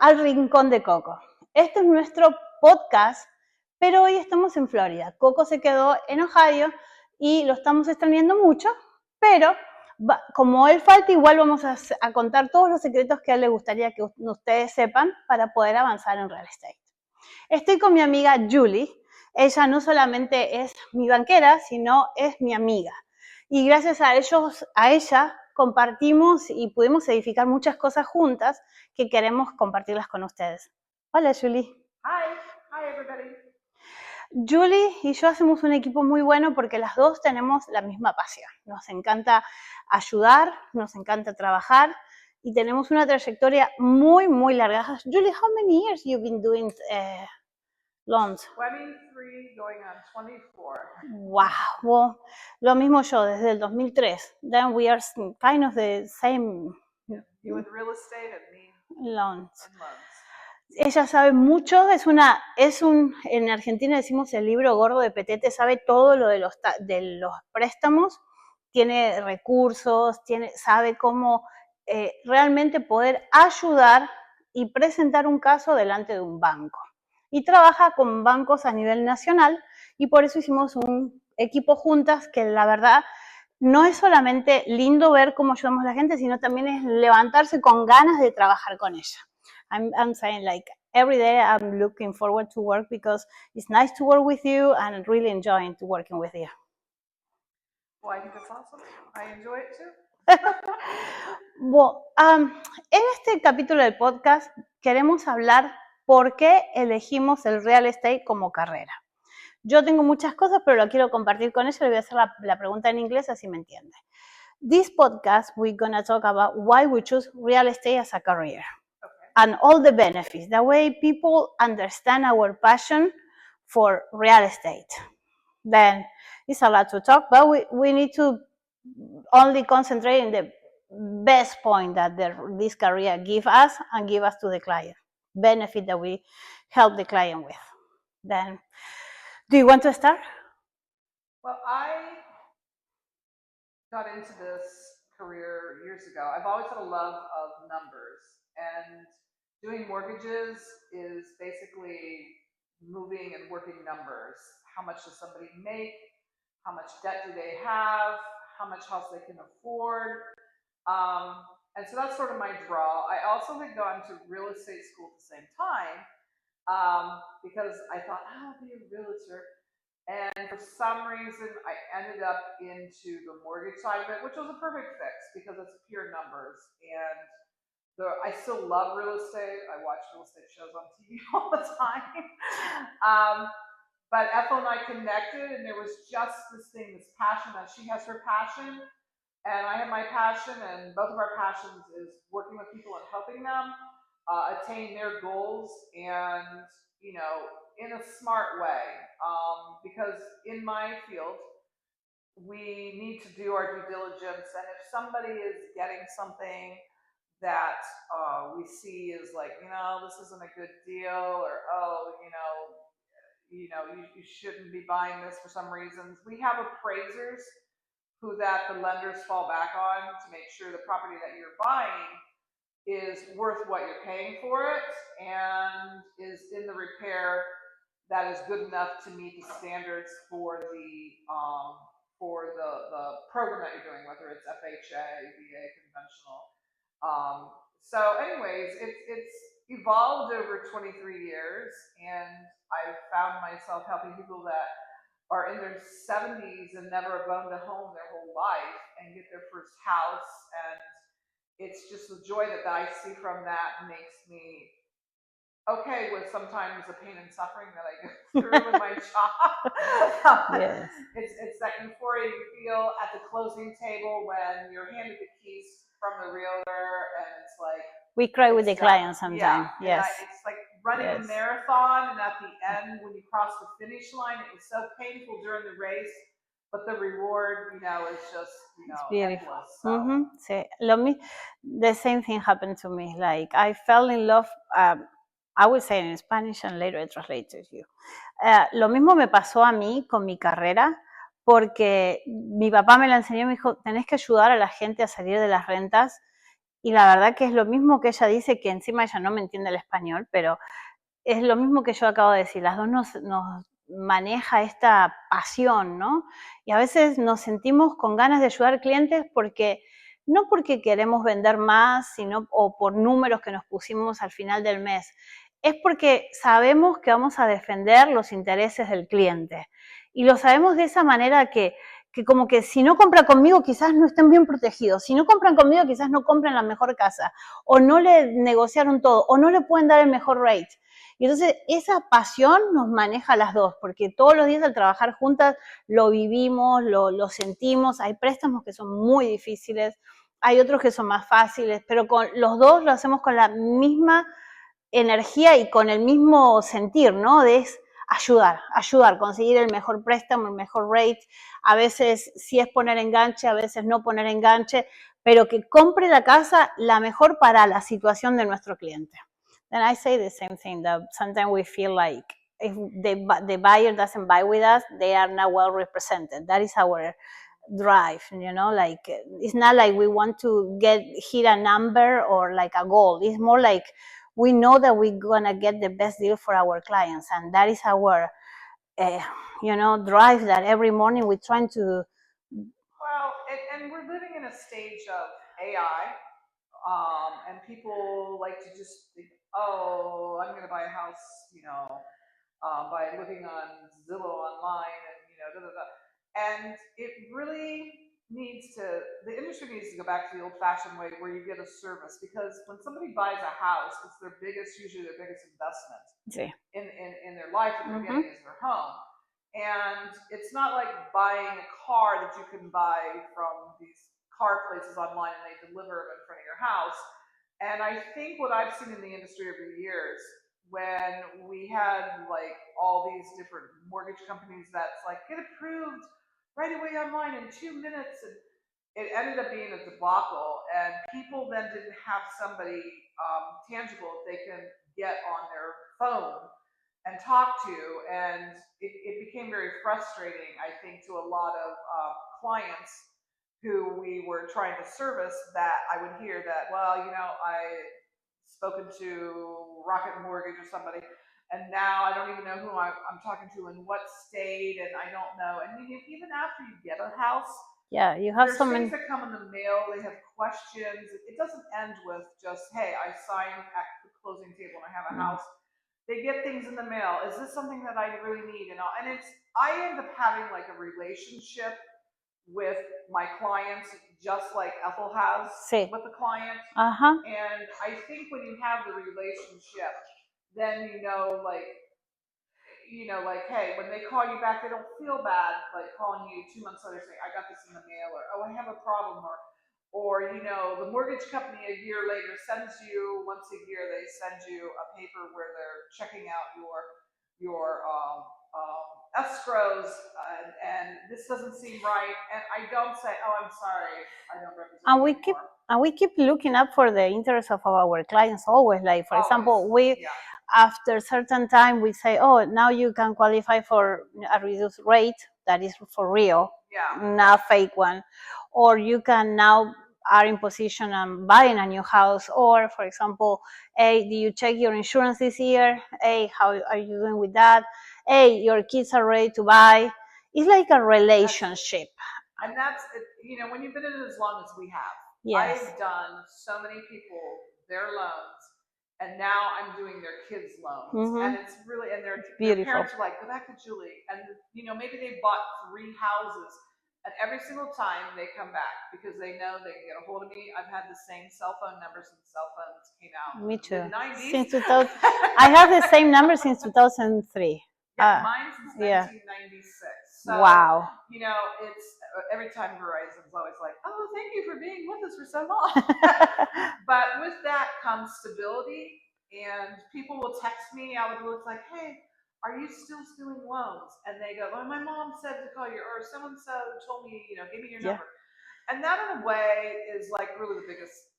al Rincón de Coco. Este es nuestro podcast, pero hoy estamos en Florida. Coco se quedó en Ohio y lo estamos extrañando mucho, pero como él falta, igual vamos a contar todos los secretos que a él le gustaría que ustedes sepan para poder avanzar en real estate. Estoy con mi amiga Julie. Ella no solamente es mi banquera, sino es mi amiga. Y gracias a ella, compartimos y pudimos edificar muchas cosas juntas que queremos compartirlas con ustedes. Hola, Julie. Hi everybody. Julie y yo hacemos un equipo muy bueno porque las dos tenemos la misma pasión. Nos encanta ayudar, nos encanta trabajar y tenemos una trayectoria muy, muy larga. Julie, how many years you've been doing loans? 23 going on 24. Wow. Well, lo mismo yo, desde el 2003. Then we are kind of the same. Yeah. You in real estate and me loans. in loans. Ella sabe mucho, en Argentina decimos el libro gordo de Petete, sabe todo lo de los préstamos, tiene recursos, sabe cómo realmente poder ayudar y presentar un caso delante de un banco. Y trabaja con bancos a nivel nacional y por eso hicimos un equipo juntas que la verdad no es solamente lindo ver cómo ayudamos a la gente, sino también es levantarse con ganas de trabajar con ella. I'm saying like every day I'm looking forward to work because it's nice to work with you and really enjoying working with you. Well, I think that's awesome. I enjoy it too. Bueno, en este capítulo del podcast queremos hablar por qué elegimos el real estate como carrera. Yo tengo muchas cosas, pero lo quiero compartir con ella. Le voy a hacer la pregunta en inglés, así me entiende. This podcast, we're going to talk about why we choose real estate as a career. And all the benefits, the way people understand our passion for real estate. Then it's a lot to talk, but we need to only concentrate in the best point that this career give us and give us to the client, benefit that we help the client with. Then, do you want to start? Well, I got into this career years ago. I've always had a love of numbers, and doing mortgages is basically moving and working numbers. How much does somebody make? How much debt do they have? How much house they can afford? And so that's sort of my draw. I also had gone to real estate school at the same time because I thought, I'll be a realtor. And for some reason, I ended up into the mortgage side of it, which was a perfect fix because it's pure numbers. And I still love real estate. I watch real estate shows on TV all the time. But Ethel and I connected, and there was just this thing, this passion that she has her passion, and I have my passion, and both of our passions is working with people and helping them attain their goals, and in a smart way. Because in my field, we need to do our due diligence, and if somebody is getting something that we see is like, this isn't a good deal, or you shouldn't be buying this for some reasons. We have appraisers who that the lenders fall back on to make sure the property that you're buying is worth what you're paying for it and is in the repair that is good enough to meet the standards for the program that you're doing, whether it's FHA, VA, conventional. So anyways, it's evolved over 23 years, and I've found myself helping people that are in their 70s and never have owned a home their whole life and get their first house. And it's just the joy that I see from that makes me okay with sometimes the pain and suffering that I go through with my job. Yes. It's that euphoria you feel at the closing table when you're handed the keys from the realtor, and it's like we cry with the client sometimes. Yeah, yes. It's like running a marathon, and at the end, when you cross the finish line, it was so painful during the race, but the reward, is just, it's beautiful. endless. So. Sí, the same thing happened to me. Like I fell in love. I would say in Spanish and later I translate to you. Lo mismo me pasó a mí con mi carrera, porque mi papá me la enseñó y me dijo, tenés que ayudar a la gente a salir de las rentas y la verdad que es lo mismo que ella dice, que encima ella no me entiende el español, pero es lo mismo que yo acabo de decir, las dos nos maneja esta pasión, ¿no? Y a veces nos sentimos con ganas de ayudar clientes no porque queremos vender más, sino o por números que nos pusimos al final del mes, es porque sabemos que vamos a defender los intereses del cliente. Y lo sabemos de esa manera que como que si no compra conmigo quizás no estén bien protegidos, si no compran conmigo quizás no compren la mejor casa, o no le negociaron todo, o no le pueden dar el mejor rate. Y entonces esa pasión nos maneja a las dos, porque todos los días al trabajar juntas lo vivimos, lo sentimos. Hay préstamos que son muy difíciles, hay otros que son más fáciles, pero con los dos lo hacemos con la misma energía y con el mismo sentir, ¿no? De ayudar, conseguir el mejor préstamo, el mejor rate. A veces sí es poner enganche, a veces no poner enganche, pero que compre la casa la mejor para la situación de nuestro cliente. And I say the same thing, that sometimes we feel like if the buyer doesn't buy with us, they are not well represented. That is our drive, you know, like it's not like we want to hit a number or like a goal. It's more like we know that we're gonna get the best deal for our clients, and that is our drive, that every morning we're trying to. Well, and we're living in a stage of AI, and people like to just think, oh, I'm going to buy a house, by looking on Zillow online, and And it really the industry needs to go back to the old-fashioned way where you get a service, because when somebody buys a house, it's usually their biggest investment Sí. in their life that they're getting is their home. And it's not like buying a car that you can buy from these car places online and they deliver them in front of your house. And I think what I've seen in the industry over the years, when we had like all these different mortgage companies that's like, get approved right away online in 2 minutes, and it ended up being a debacle, and people then didn't have somebody tangible they can get on their phone and talk to, and it became very frustrating, I think, to a lot of clients who we were trying to service, that I would hear that, well, I spoken to Rocket Mortgage or somebody, and now I don't even know who I'm talking to in what state, and I don't know. And even after you get a house, yeah, you have there's things that come in the mail. They have questions. It doesn't end with just, hey, I signed at the closing table and I have a house. They get things in the mail. Is this something that I really need? And I end up having like a relationship with my clients, just like Ethel has with the client. And I think when you have the relationship, then like, hey, when they call you back, they don't feel bad, like calling you 2 months later saying, I got this in the mail, or, oh, I have a problem, or the mortgage company a year later sends you, once a year, they send you a paper where they're checking out your escrows, and this doesn't seem right, and I don't say, oh, I'm sorry, I don't represent you anymore. And we keep looking up for the interest of our clients always. Like, for example, after a certain time, we say, oh, now you can qualify for a reduced rate that is for real, not fake one. Or you can now are in position on buying a new house. Or, for example, hey, do you check your insurance this year? Hey, how are you doing with that? Hey, your kids are ready to buy. It's like a relationship. And that's, when you've been in it as long as we have, I've done so many people their loans, and now I'm doing their kids' loans, and it's really, and their parents are like, go back to Julie, and maybe they bought 3 houses, and every single time they come back because they know they can get a hold of me. I've had the same cell phone number since cell phones came out. Me too. In the 90s. Since 2000, I have the same number since 2003. Mine since 1996. So, wow. It's every time Verizon's always like, oh, thank you for being with us for so long. But with that comes stability, and people will text me out of the blue, like, hey, are you still doing loans? And they go, well, my mom said to call you, or so-and-so told me, give me your number. And that, in a way, is like really the biggest,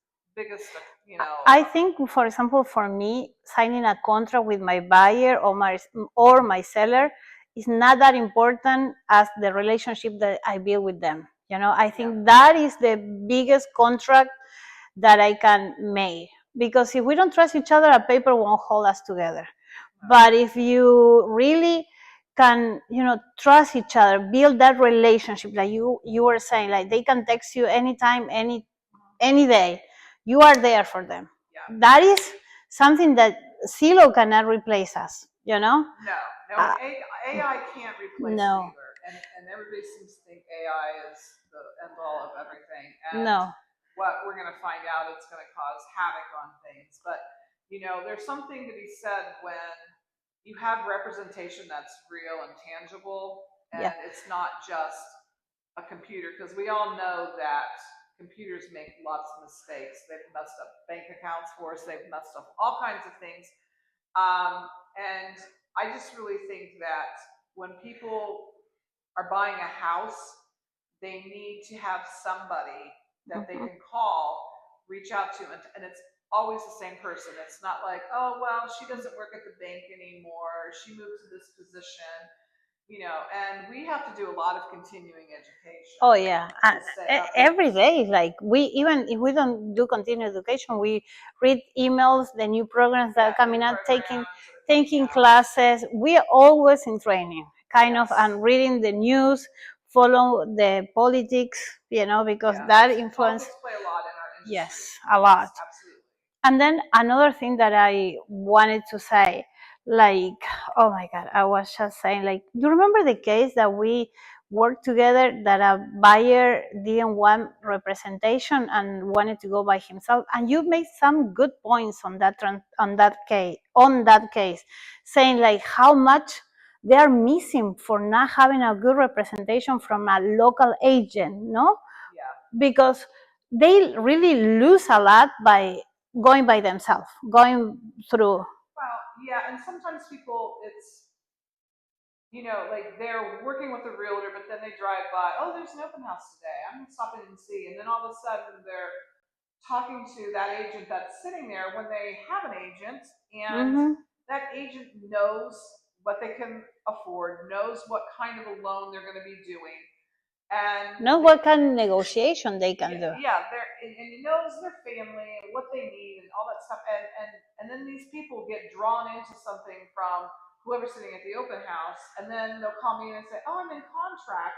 I think, for example, for me, signing a contract with my buyer or my seller is not that important as the relationship that I build with them. I think that is the biggest contract that I can make. Because if we don't trust each other, a paper won't hold us together. But if you really can, trust each other, build that relationship, like you were saying, like they can text you anytime, any day, you are there for them. Yeah. That is something that Silo cannot replace us, No, AI can't replace it either. And everybody seems to think AI is the end all of everything. And what we're going to find out, it's going to cause havoc on things. But, there's something to be said when you have representation that's real and tangible, and it's not just a computer, because we all know that computers make lots of mistakes. They've messed up bank accounts for us, they've messed up all kinds of things. And I just really think that when people are buying a house, they need to have somebody that they can call, reach out to, and it's always the same person. It's not like, oh, well, she doesn't work at the bank anymore, she moved to this position, and we have to do a lot of continuing education. Oh yeah, every day. Like even if we don't do continuing education, we read emails, the new programs that are coming out, taking classes. We are always in training, and reading the news, follow the politics, because that influences. Politics play a lot in our industry. Yes, a lot. Yes, absolutely. And then another thing that I wanted to say, like, oh my God, I was just saying, like, do you remember the case that we worked together that a buyer didn't want representation and wanted to go by himself? And you made some good points on that case, saying like how much they are missing for not having a good representation from a local agent, no? Yeah. Because they really lose a lot by going by themselves, going through. Well, yeah, and sometimes people, it's, like they're working with a realtor, but then they drive by, oh, there's an open house today, I'm going to stop in and see. And then all of a sudden they're talking to that agent that's sitting there when they have an agent, and that agent knows what they can afford, knows what kind of a loan they're going to be doing. And know what kind of negotiation they can do. Yeah, and it knows their family and what they need and all that stuff. And then these people get drawn into something from whoever's sitting at the open house, and then they'll call me and say, "Oh, I'm in contract,"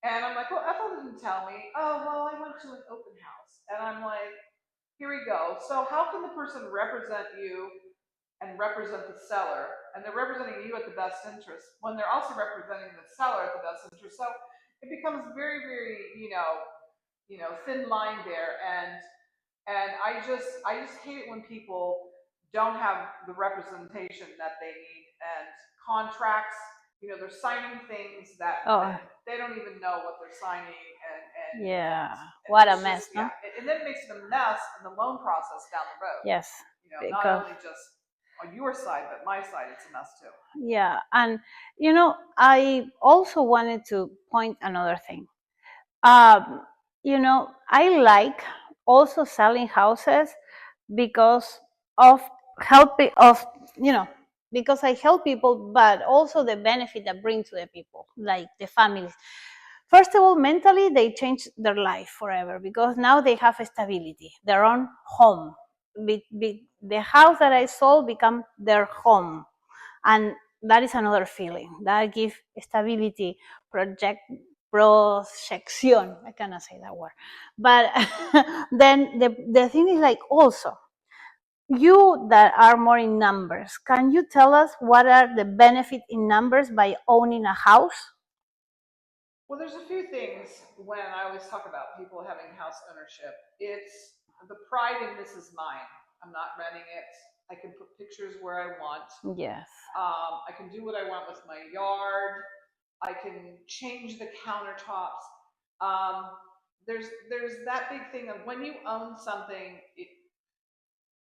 and I'm like, "Well, Ethel didn't tell me." "Oh, well, I went to an open house," and I'm like, "Here we go." So how can the person represent you and represent the seller, and they're representing you at the best interest when they're also representing the seller at the best interest? So it becomes very, very, thin line there, and I just hate it when people don't have the representation that they need, and contracts, they're signing things that they don't even know what they're signing, and what a mess, no? And then it makes it a mess in the loan process down the road. Yes, not only just on your side, but my side, it's a mess too. Yeah, and I also wanted to point another thing. I like also selling houses because of helping because I help people, but also the benefit that bring to the people, like the families. First of all, mentally they change their life forever because now they have stability, their own home. The house that I sold become their home, and that is another feeling that gives stability, projection. I cannot say that word, but then the thing is, like, also you that are more in numbers, can you tell us what are the benefits in numbers by owning a house? Well, there's a few things when I always talk about people having house ownership. It's the pride in this is mine. I'm not renting it. I can put pictures where I want. Yes. I can do what I want with my yard. I can change the countertops. There's that big thing of when you own something,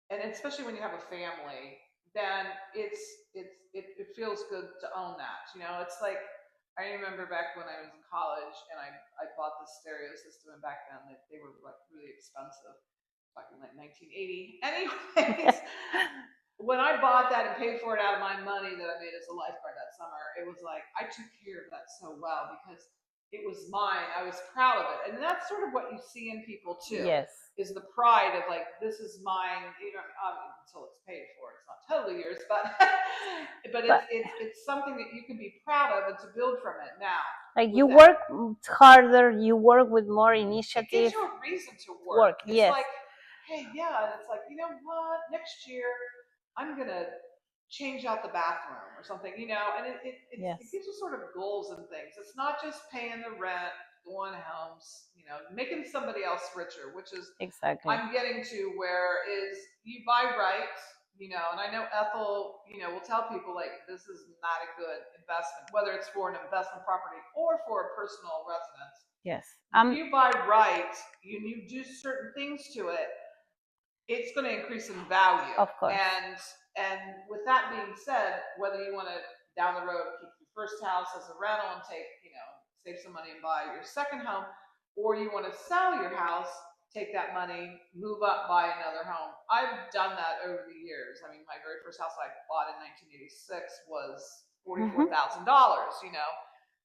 and especially when you have a family, then it feels good to own that. It's like, I remember back when I was in college and I bought this stereo system, and back then they were like really expensive, talking like 1980. Anyways, when I bought that and paid for it out of my money that I made as a lifeguard that summer, it was like I took care of that so well, because it was mine. I was proud of it. And that's sort of what you see in people too. Yes. Is the pride of like, this is mine, until it's paid for. It's not totally yours, but it's something that you can be proud of and to build from it now. Like you work harder, you work with more initiative. It gives you a reason to work. It's yes. like, hey, yeah, and it's like, you know what? Next year, I'm gonna change out the bathroom or something, and it gives you sort of goals and things. It's not just paying the rent, going homes, making somebody else richer, which is exactly I'm getting to, where is you buy right, and I know Ethel, will tell people like this is not a good investment, whether it's for an investment property or for a personal residence. Yes. If you buy right, you do certain things to it, it's going to increase in value. Of course. And with that being said, whether you want to down the road keep your first house as a rental and save some money and buy your second home, or you want to sell your house, take that money, move up, buy another home. I've done that over the years. I mean, my very first house I bought in 1986 was $44,000,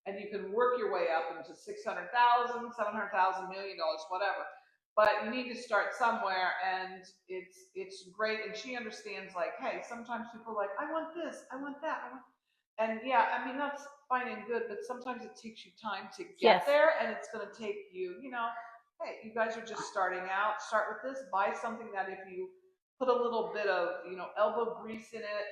and you can work your way up into $600,000, $700,000, $1 million, whatever. But you need to start somewhere, and it's great. And she understands, like, hey, sometimes people are like, I want this, I want that, and yeah, I mean, that's fine and good, but sometimes it takes you time to get there, and it's going to take you, hey, you guys are just starting out. Start with this. Buy something that if you put a little bit of, elbow grease in it,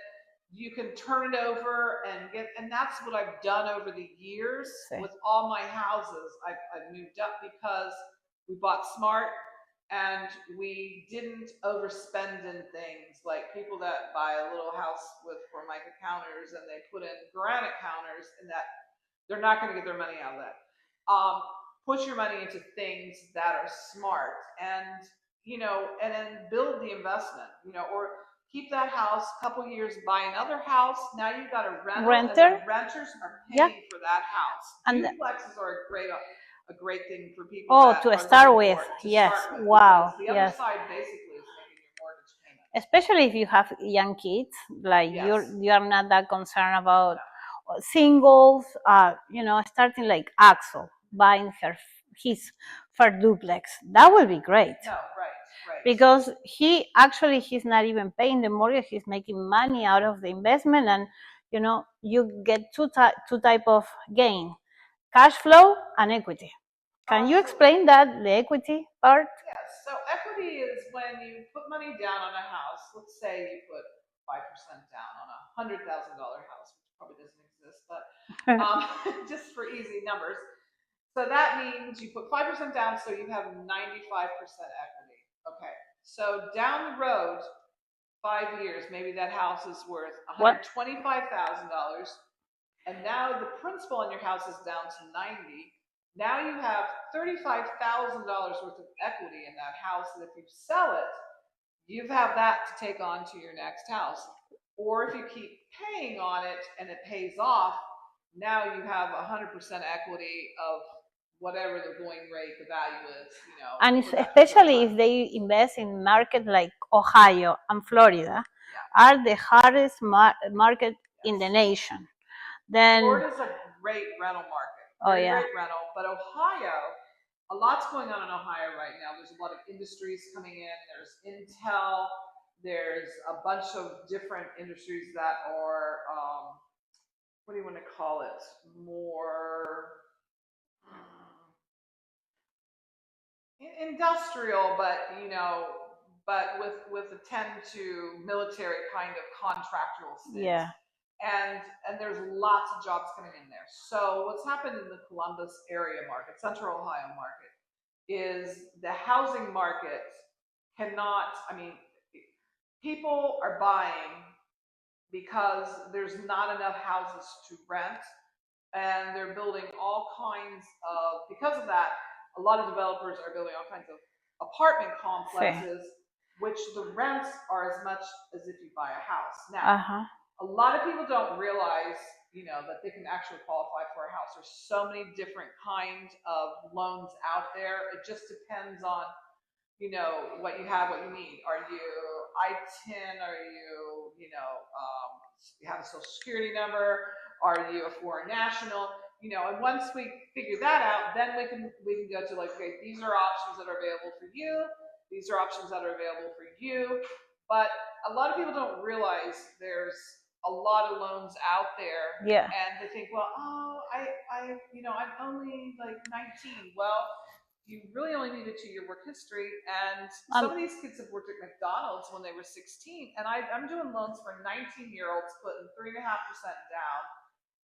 you can turn it over and that's what I've done over the years with all my houses. I've moved up because we bought smart and we didn't overspend in things like people that buy a little house with Formica counters and they put in granite counters, and that they're not going to get their money out of that. Put your money into things that are smart, and and then build the investment, or keep that house a couple years, buy another house. Now you've got a renter. And the renters are paying for that house. And duplexes are a great thing for people. To start with. Yes. Wow. The other side basically is making your mortgage payment. Especially if you have young kids, like you are not that concerned about singles. Starting like Axel buying his first duplex. That would be great. No, right. Because he's not even paying the mortgage. He's making money out of the investment, and you get two type of gain: cash flow and equity. Can you explain that, the equity part? Yes. So equity is when you put money down on a house. Let's say you put 5% down on a $100,000 house, which probably doesn't exist, but just for easy numbers. So that means you put 5% down, so you have 95% equity. Okay. So down the road, 5 years, maybe that house is worth $125,000, and now the principal on your house is down to 90. Now you have $35,000 worth of equity in that house, and if you sell it, you have that to take on to your next house. Or if you keep paying on it and it pays off, now you have 100% equity of whatever the going rate, the value is, And especially if they invest in market like Ohio and Florida, are the hardest market in the nation. Then Florida's a great rental market. Great rental. But Ohio, a lot's going on in Ohio right now. There's a lot of industries coming in. There's Intel. There's a bunch of different industries that are, what do you want to call it? More industrial, but with a tend to military kind of contractual stints. Yeah. And there's lots of jobs coming in there. So what's happened in the Columbus area market, Central Ohio market, is the housing market cannot, people are buying because there's not enough houses to rent, and they're building all kinds of, because of that, a lot of developers are building all kinds of apartment complexes, which the rents are as much as if you buy a house. Now, a lot of people don't realize, that they can actually qualify for a house. There's so many different kinds of loans out there. It just depends on, what you have, what you need. Are you I-10? Are you, you have a social security number? Are you a foreign national? and once we figure that out, then we can go to like, okay, these are options that are available for you. These are options that are available for you. But a lot of people don't realize there's a lot of loans out there. Yeah. And they think, well, I'm only like 19. Well, you really only need a 2-year work history. And some of these kids have worked at McDonald's when they were 16. And I'm doing loans for 19-year-olds putting 3.5% down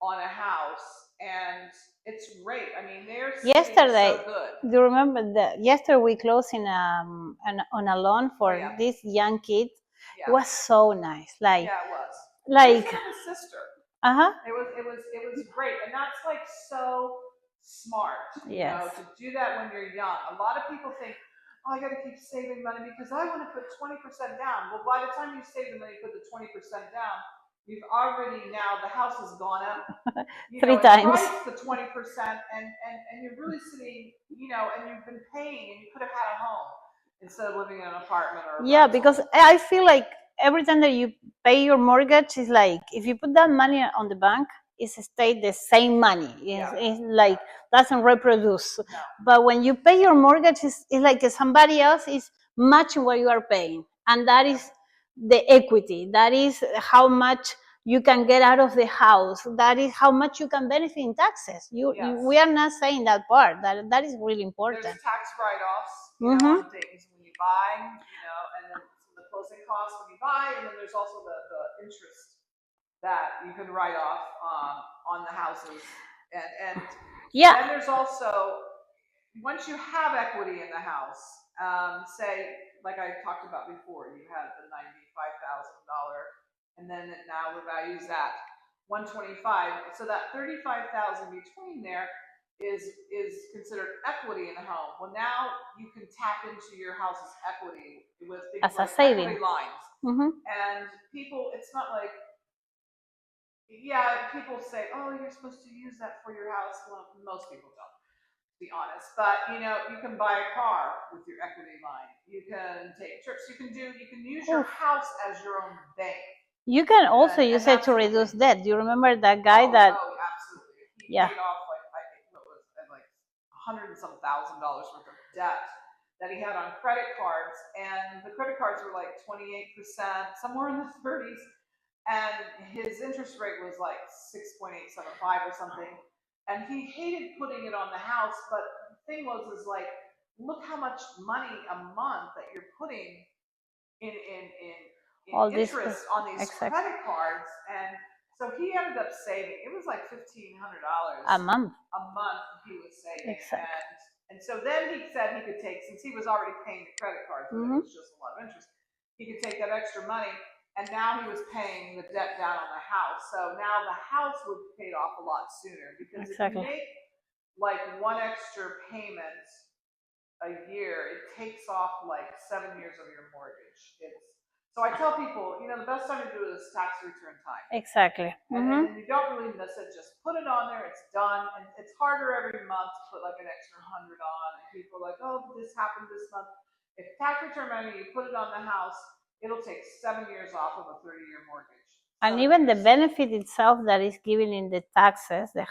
on a house, and it's great. I mean, they're yesterday so good. Do you remember that yesterday we closed on a loan for this young kid? Yeah. It was so nice. Like, yeah, it was. Like, it was his sister. Uh-huh. It was great, and that's like so smart. Yes. To do that when you're young. A lot of people think, oh, I got to keep saving money because I want to put 20% down. Well, by the time you save the money, put the 20% down, you've already the house has gone up 3 times. Price the 20%, and you're really sitting, and you've been paying, and you could have had a home instead of living in an apartment or. Yeah, because I feel like every time that you pay your mortgage, it's like if you put that money on the bank, it's stayed the same money. It's like doesn't reproduce. No. But when you pay your mortgage, it's like somebody else is matching what you are paying, and that is the equity. That is how much you can get out of the house. That is how much you can benefit in taxes. We are not saying that part. That is really important. There's tax write-offs, on things when you buy, and then the closing costs when you buy, and then there's also the interest that you can write off on the houses, and then there's also, once you have equity in the house, say like I talked about before, you had the $95,000, and then now the value's at $125,000. So that $35,000 between there is considered equity in the home. Well, now you can tap into your house's equity with things as like a saving equity lines. And people, it's not like, people say, oh, you're supposed to use that for your house. Well, most people don't, to be honest. But you can buy a car with your equity line. You can take trips. You can use your house as your own bank. You can also use it to reduce debt. Do you remember that guy that? Oh, absolutely. He paid off I think what was like $100 and some $1,000 worth of debt that he had on credit cards, and the credit cards were like 28%, somewhere in the 30s, and his interest rate was like 6.875 or something. And he hated putting it on the house, but the thing is like, look how much money a month that you're putting in all interest on these credit cards. And so he ended up saving, it was like $1,500 a month he was saving. And so then he said he could take, since he was already paying the credit cards, but it was just a lot of interest, he could take that extra money, and now he was paying the debt down on the house. So now the house would be paid off a lot sooner, because if you make like one extra payment a year, it takes off like 7 years of your mortgage. So I tell people, the best time to do it is tax return time. Exactly. And then you don't really miss it. Just put it on there. It's done. And it's harder every month to put like an extra 100 on. And people are like, oh, this happened this month. If tax return money, you put it on the house, it'll take 7 years off of a 30-year mortgage. And even the benefit itself that is given in the taxes, the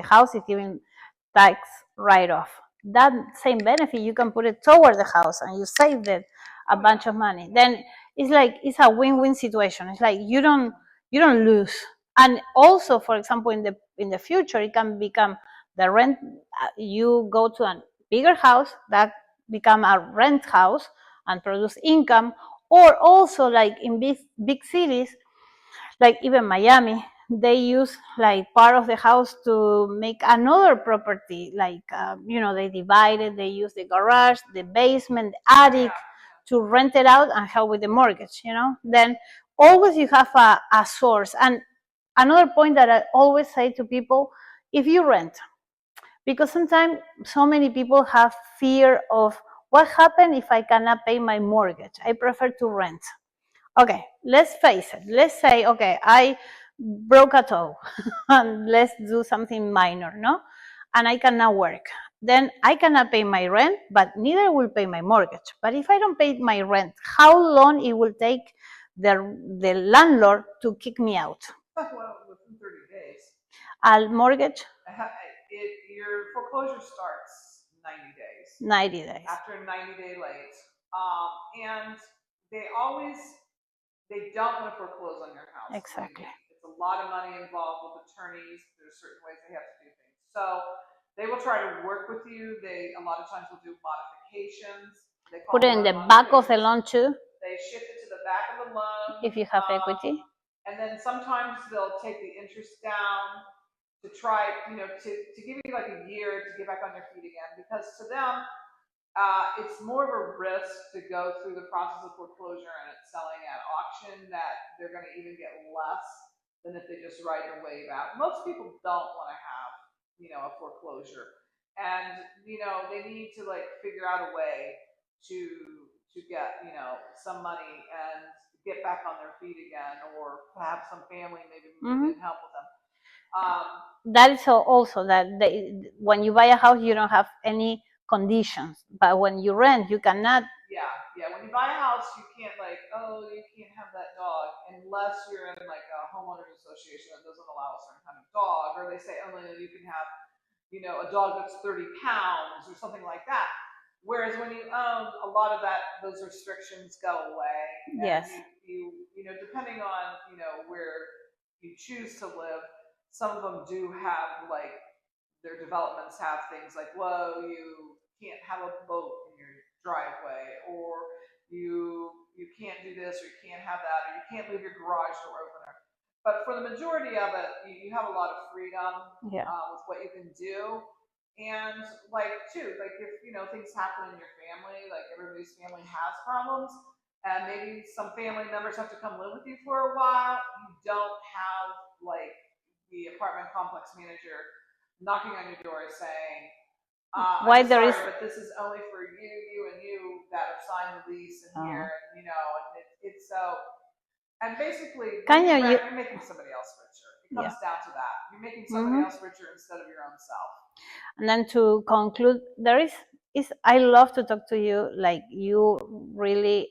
house is giving tax write-off. That same benefit, you can put it toward the house and you saved it a bunch of money. Then it's a win-win situation. It's like you don't lose. And also, for example, in the future, it can become the rent. You go to a bigger house that become a rent house and produce income. Or also, like in big cities, like even Miami, they use like part of the house to make another property. Like they divide it. They use the garage, the basement, the attic to rent it out and help with the mortgage. Then always you have a source. And another point that I always say to people: if you rent, because sometimes so many people have fear of what happens if I cannot pay my mortgage. I prefer to rent. Okay, let's face it. Let's say, okay, I broke a toe, and let's do something minor, no? And I cannot work. Then I cannot pay my rent, but neither will pay my mortgage. But if I don't pay my rent, how long it will take the landlord to kick me out? Well, within 30 days. Al mortgage, your foreclosure starts 90 days. 90 days. After a 90-day late. And they don't want to foreclose on your house. Exactly. It's a lot of money involved with attorneys. There's certain ways they have to do things. So they will try to work with you. They a lot of times will do modifications. They call Put it in the back of the loan too. They shift it to the back of the loan. If you have equity. And then sometimes they'll take the interest down to try, to give you like a year to get back on your feet again. Because to them, it's more of a risk to go through the process of foreclosure and it's selling at auction that they're going to even get less than if they just ride the wave out. Most people don't want to have, a foreclosure, and they need to like figure out a way to get some money and get back on their feet again, or perhaps some family maybe move in and help with them. That is also that when you buy a house, you don't have any conditions, but when you rent, you cannot. Yeah. When you buy a house, you can't you can't have that dog unless you're in like a homeowners association that doesn't allow a certain kind of dog, or they say only you can have, a dog that's 30 pounds or something like that. Whereas when you own, a lot of those restrictions go away. Yes. You depending on where you choose to live, some of them do have like their developments have things like, whoa, you can't have a boat in your driveway, or you can't do this, or you can't have that, or you can't leave your garage door open. But for the majority of it, you have a lot of freedom with what you can do. And if things happen in your family, like everybody's family has problems, and maybe some family members have to come live with you for a while, you don't have like the apartment complex manager knocking on your door saying, I'm sorry, but this is only for you and you that have signed the lease in here, and it's so. And basically, you're making somebody else richer. It comes down to that. You're making somebody else richer instead of your own self. And then to conclude, I love to talk to you. Like, you really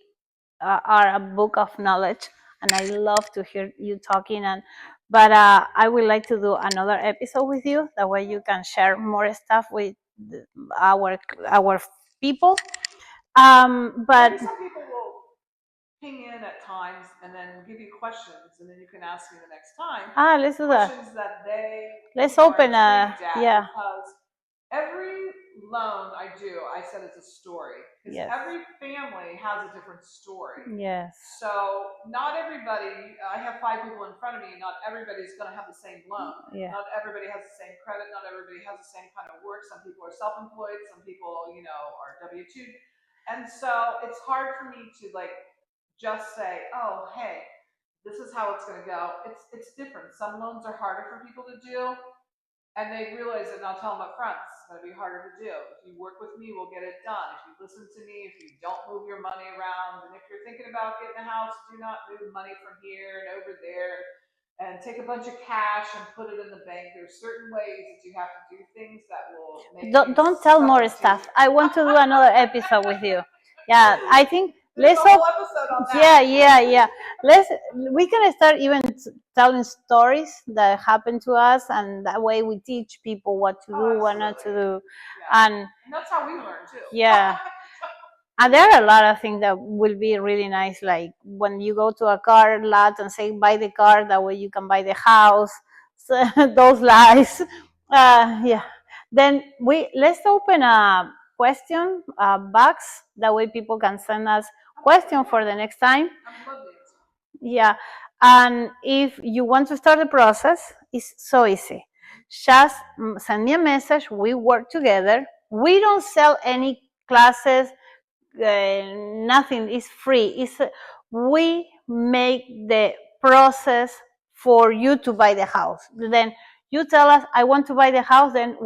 are a book of knowledge, and I love to hear you talking. But I would like to do another episode with you. That way you can share more stuff with our people. But maybe some people will ping in at times and then give you questions, and then you can ask me the next time. Let's do questions that. Let's open because every loan I do, I said it's a story. Because every family has a different story. Yes. So not everybody, I have 5 people in front of me, not everybody's going to have the same loan. Yeah. Not everybody has the same credit, not everybody has the same kind of work. Some people are self-employed, some people, are W-2. And so it's hard for me to just say, oh, hey, this is how it's going to go. It's different. Some loans are harder for people to do, and they realize it, and I'll tell them up front, it's going to be harder to do. If you work with me, we'll get it done. If you listen to me, if you don't move your money around, and if you're thinking about getting a house, do not move money from here and over there, and take a bunch of cash and put it in the bank. There's certain ways that you have to do things that will make Don't tell more stuff. I want to do another episode with you. Yeah, I think there's a whole episode on that. Yeah. We can start even telling stories that happen to us, and that way we teach people what to do, what not to do. Yeah. And that's how we learn too. Yeah. And there are a lot of things that will be really nice, like when you go to a car lot and say, buy the car, that way you can buy the house. So, those lies. Yeah. Then let's open a question box. That way people can send us questions for the next time. Yeah. And if you want to start the process, it's so easy. Just send me a message. We work together. We don't sell any classes. Nothing is free. We make the process for you to buy the house. Then you tell us, I want to buy the house. Then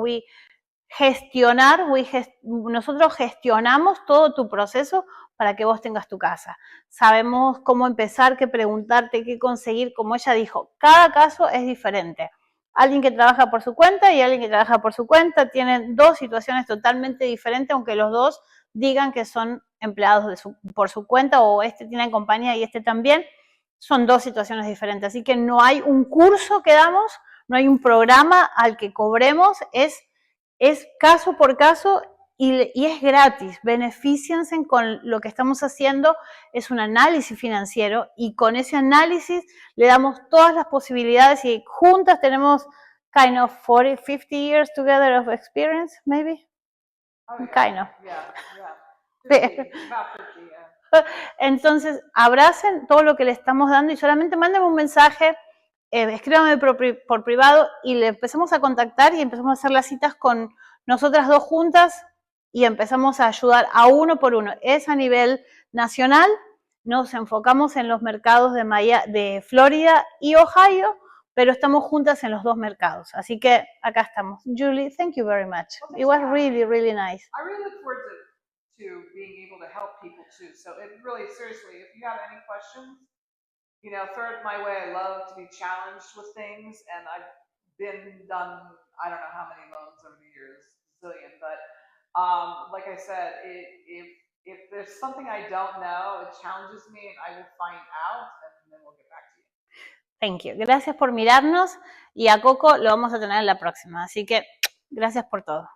nosotros gestionamos todo tu proceso para que vos tengas tu casa. Sabemos cómo empezar, qué preguntarte, qué conseguir. Como ella dijo, cada caso es diferente. Alguien que trabaja por su cuenta y alguien que trabaja por su cuenta tienen 2 situaciones totalmente diferentes, aunque los 2 digan que son empleados por su cuenta, o este tiene compañía y este también. Son 2 situaciones diferentes. Así que no hay un curso que damos, no hay un programa al que cobremos, es caso por caso y es gratis. Beneficiense con lo que estamos haciendo, es un análisis financiero y con ese análisis le damos todas las posibilidades y juntas tenemos kind of 40, 50 years together of experience, maybe? Oh, yeah. Kind of. Yeah, yeah. 50, about 50, yeah. Entonces, abracen todo lo que le estamos dando y solamente mándenme un mensaje, escríbanme por privado y le empezamos a contactar y empezamos a hacer las citas con nosotras dos juntas y empezamos a ayudar a uno por uno. Es a nivel nacional, nos enfocamos en los mercados de Florida y Ohio, pero estamos juntas en los dos mercados. Así que acá estamos. Julie, thank you very much. It was really, really nice. I really look forward to being able to help people too. So it really, seriously, if you have any questions, throw it my way. I love to be challenged with things, and I've done I don't know how many loans over the years, zillion. But like I said, if there's something I don't know, it challenges me, and I will find out, and then we'll get back to you. Thank you. Gracias por mirarnos y a Coco lo vamos a tener en la próxima. Así que gracias por todo.